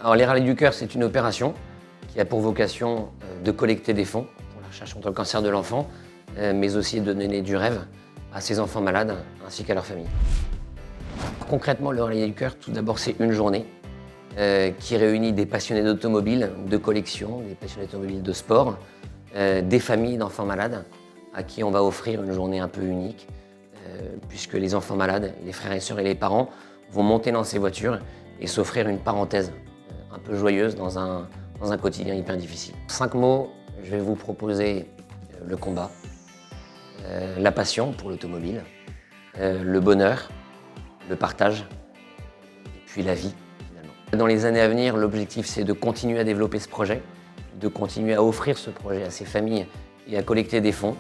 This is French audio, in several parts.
Alors les Rallye du Cœur, c'est une opération qui a pour vocation de collecter des fonds pour la recherche contre le cancer de l'enfant, mais aussi de donner du rêve à ces enfants malades ainsi qu'à leurs familles. Concrètement, le Rallye du Cœur, tout d'abord, c'est une journée qui réunit des passionnés d'automobile, de collection, des passionnés d'automobile de sport, des familles d'enfants malades à qui on va offrir une journée un peu unique, puisque les enfants malades, les frères et sœurs et les parents vont monter dans ces voitures et s'offrir une parenthèse un peu joyeuse dans un quotidien hyper difficile. 5 mots, je vais vous proposer le combat, la passion pour l'automobile, le bonheur, le partage, et puis la vie finalement. Dans les années à venir, l'objectif c'est de continuer à développer ce projet, de continuer à offrir ce projet à ces familles et à collecter des fonds.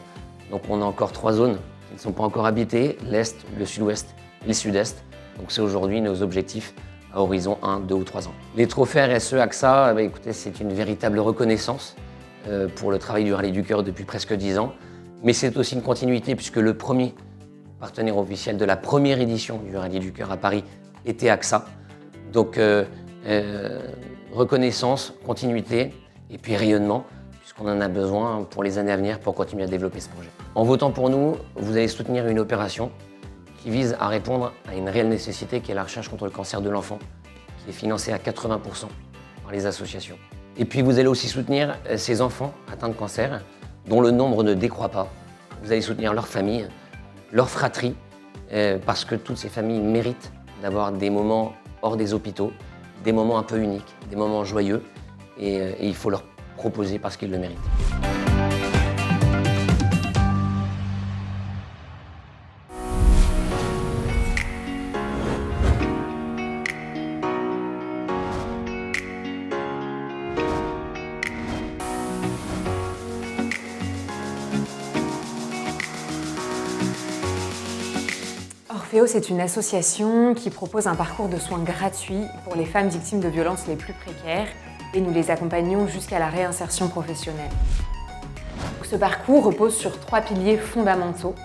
Donc on a encore 3 zones qui ne sont pas encore habitées, l'Est, le Sud-Ouest et le Sud-Est. Donc c'est aujourd'hui nos objectifs à horizon 1, 2 ou 3 ans. Les trophées RSE AXA, écoutez, c'est une véritable reconnaissance pour le travail du Rallye du Cœur depuis presque 10 ans. Mais c'est aussi une continuité puisque le premier partenaire officiel de la première édition du Rallye du Cœur à Paris était AXA. Donc reconnaissance, continuité et puis rayonnement, puisqu'on en a besoin pour les années à venir pour continuer à développer ce projet. En votant pour nous, vous allez soutenir une opération qui vise à répondre à une réelle nécessité qui est la recherche contre le cancer de l'enfant, qui est financée à 80% par les associations. Et puis vous allez aussi soutenir ces enfants atteints de cancer, dont le nombre ne décroît pas. Vous allez soutenir leurs familles, leurs fratries, parce que toutes ces familles méritent d'avoir des moments hors des hôpitaux, des moments un peu uniques, des moments joyeux, et il faut leur proposer parce qu'ils le méritent. Orpheo, c'est une association qui propose un parcours de soins gratuits pour les femmes victimes de violences les plus précaires et nous les accompagnons jusqu'à la réinsertion professionnelle. Ce parcours repose sur 3 piliers fondamentaux.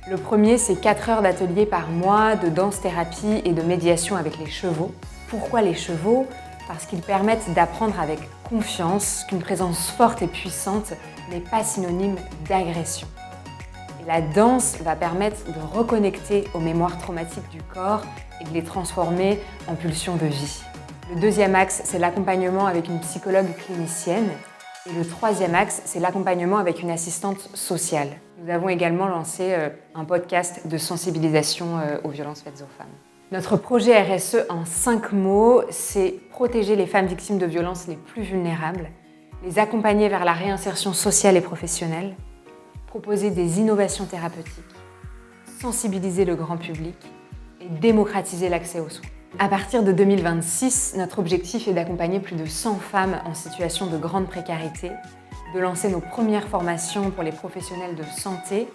Le premier, c'est 4 heures d'atelier par mois de danse-thérapie et de médiation avec les chevaux. Pourquoi les chevaux ? Parce qu'ils permettent d'apprendre avec confiance qu'une présence forte et puissante n'est pas synonyme d'agression. La danse va permettre de reconnecter aux mémoires traumatiques du corps et de les transformer en pulsions de vie. Le deuxième axe, c'est l'accompagnement avec une psychologue clinicienne. Et le troisième axe, c'est l'accompagnement avec une assistante sociale. Nous avons également lancé un podcast de sensibilisation aux violences faites aux femmes. Notre projet RSE en 5 mots, c'est protéger les femmes victimes de violences les plus vulnérables, les accompagner vers la réinsertion sociale et professionnelle, proposer des innovations thérapeutiques, sensibiliser le grand public et démocratiser l'accès aux soins. À partir de 2026, notre objectif est d'accompagner plus de 100 femmes en situation de grande précarité, de lancer nos premières formations pour les professionnels de santé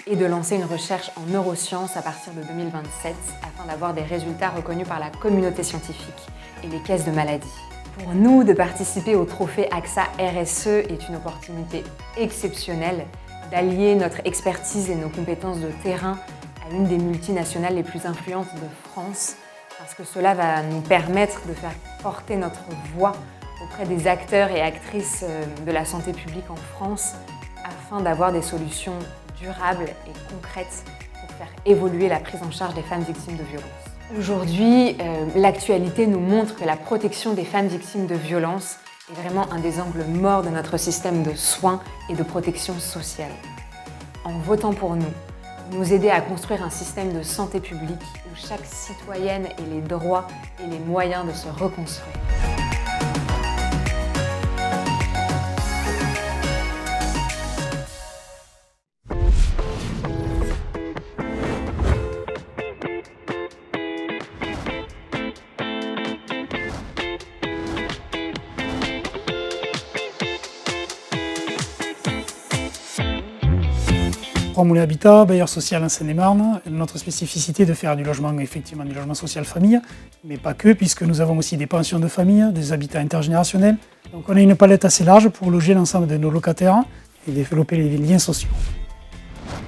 et de lancer une recherche en neurosciences à partir de 2027 afin d'avoir des résultats reconnus par la communauté scientifique et les caisses de maladie. Pour nous, de participer au trophée AXA RSE est une opportunité exceptionnelle d'allier notre expertise et nos compétences de terrain à l'une des multinationales les plus influentes de France, parce que cela va nous permettre de faire porter notre voix auprès des acteurs et actrices de la santé publique en France, afin d'avoir des solutions durables et concrètes pour faire évoluer la prise en charge des femmes victimes de violences. Aujourd'hui, l'actualité nous montre que la protection des femmes victimes de violences est vraiment un des angles morts de notre système de soins et de protection sociale. En votant pour nous aider à construire un système de santé publique où chaque citoyenne ait les droits et les moyens de se reconstruire. Moulin Habitat, bailleur social en Seine-et-Marne. Notre spécificité est de faire du logement, effectivement, du logement social famille, mais pas que, puisque nous avons aussi des pensions de famille, des habitats intergénérationnels. Donc on a une palette assez large pour loger l'ensemble de nos locataires et développer les liens sociaux.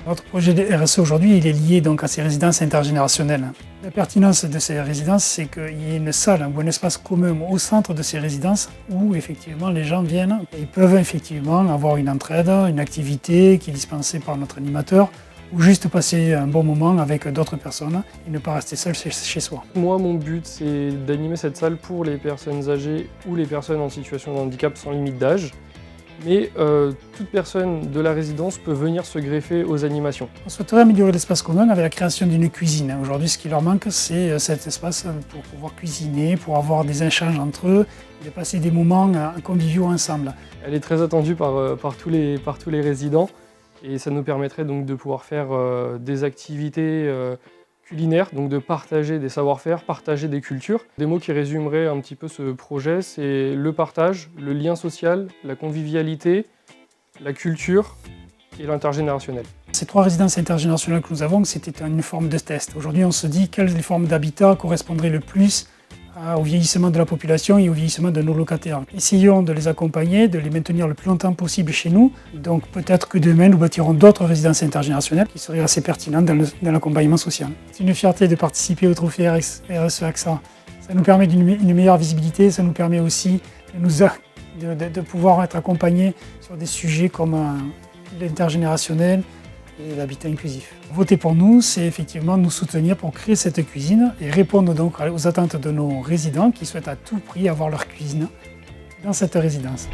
Notre projet de RSE aujourd'hui, il est lié donc à ces résidences intergénérationnelles. La pertinence de ces résidences, c'est qu'il y ait une salle ou un espace commun au centre de ces résidences où effectivement les gens viennent et ils peuvent effectivement avoir une entraide, une activité qui est dispensée par notre animateur ou juste passer un bon moment avec d'autres personnes et ne pas rester seul chez soi. Moi, mon but, c'est d'animer cette salle pour les personnes âgées ou les personnes en situation de handicap sans limite d'âge. Mais toute personne de la résidence peut venir se greffer aux animations. On souhaiterait améliorer l'espace commun avec la création d'une cuisine. Aujourd'hui, ce qui leur manque, c'est cet espace pour pouvoir cuisiner, pour avoir des échanges entre eux, et de passer des moments conviviaux ensemble. Elle est très attendue par tous les résidents et ça nous permettrait donc de pouvoir faire des activités culinaires, donc de partager des savoir-faire, partager des cultures. Des mots qui résumeraient un petit peu ce projet, c'est le partage, le lien social, la convivialité, la culture et l'intergénérationnel. Ces 3 résidences intergénérationnelles que nous avons, c'était une forme de test. Aujourd'hui, on se dit quelles formes d'habitat correspondraient le plus au vieillissement de la population et au vieillissement de nos locataires. Essayons de les accompagner, de les maintenir le plus longtemps possible chez nous. Donc peut-être que demain, nous bâtirons d'autres résidences intergénérationnelles qui seraient assez pertinentes dans l'accompagnement social. C'est une fierté de participer au trophée RSE AXA. Ça nous permet une meilleure visibilité, ça nous permet aussi de pouvoir être accompagnés sur des sujets comme l'intergénérationnel et l'habitat inclusif. Voter pour nous, c'est effectivement nous soutenir pour créer cette cuisine et répondre donc aux attentes de nos résidents qui souhaitent à tout prix avoir leur cuisine dans cette résidence.